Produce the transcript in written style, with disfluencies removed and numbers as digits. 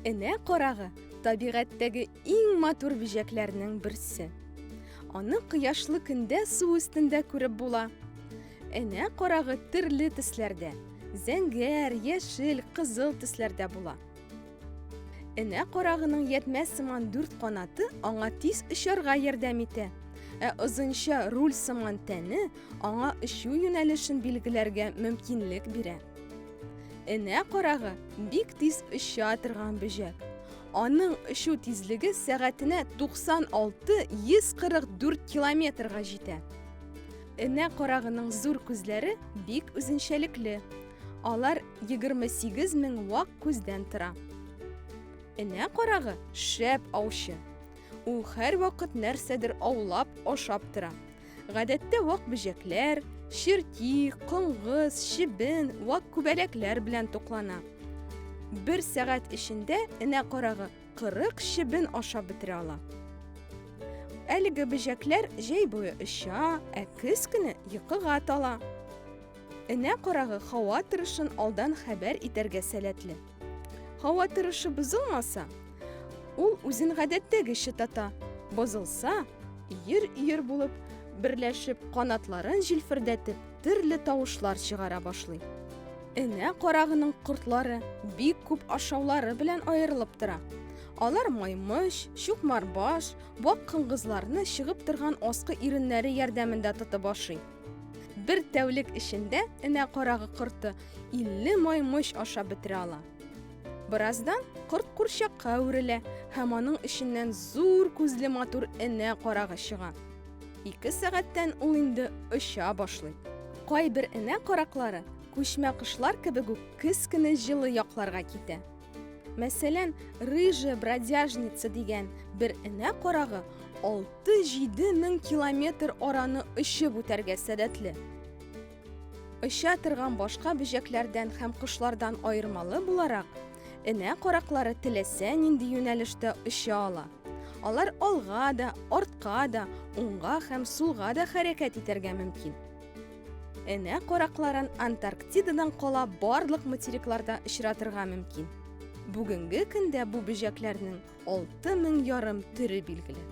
Энә карагы табигатьтәге иң матур бөҗәкләрнең берсе. Аны кояшлы көндә су өстендә күреп була. Энә карагы төрле төсләрдә, зәңгәр, яшел, кызыл төсләрдә була. Энә карагының ятмәс сыман 4 канаты аңа тиз очарга ярдәм итә. Озынча руль сыман тәне аңа очу юнәлешен билгеләргә мөмкинлек бирә. Энә карагы бик тиз оча торган бөҗәк. Аның очу тизлеге сәгатенә 96-144 километрга җитә. Энә карагының зур күзләре бик үзенчәлекле. Алар 28 мең вак күздән тора. Энә карагы шәп аучы. Ул һәр вакыт нәрсәдер аулап, ашап тора. Гадәттә вак бөҗәкләр, чирти, коңгыз, чебен, вак күбәләкләр белән туклана. 1 сәгать эчендә энә карагы 40 чебен ашап бетерә ала. Әлеге бөҗәкләр җәй буе оча, көз көне йокыга тала. Энә карагы һава торышын алдан хәбәр итәргә сәләтле. Һава торышы бозылмаса, ул үзен гадәттәгечә тота. Бозылса, ир булып берләшеп канатларын җилфердәтеп, төрле тавышлар чыгара башлый. Энә карагының кортлары бик күп ашаулары белән аерылып тора. Алар маймыш, чукмарбаш, вак кыңгызларны чыгып торган аскы иреннәре ярдәмендә тотып ашый. 1 тәүлек эчендә энә карагы корты 50 маймыш ашап бетерә ала. Бираздан корт курчакка әверелә һәм аның эченнән зур күзле матур энә карагы чыга. 2 сәгатьтән ул инде оча башлый. Кайбер энә караклары күчмә кышлар кебек үк көз көне җылы якларга китә. Мәсәлән, рыжая бродяжница дигән бер энә карагы 6-7 мең километр араны очып үтәргә сәләтле. Оча торган башка бөҗәкләрдән һәм кошлардан аермалы буларак, энә караклары теләсә нинди юнәлештә оча ала. Алар алга да, артка да, уңга һәм сулга да хәрәкәт итәргә мөмкин. Энә каракларын Антарктидадан кала барлык материкларда очратырга мөмкин. Бүгенге көндә бу бөҗәкләрнең 6500 төре билгеле.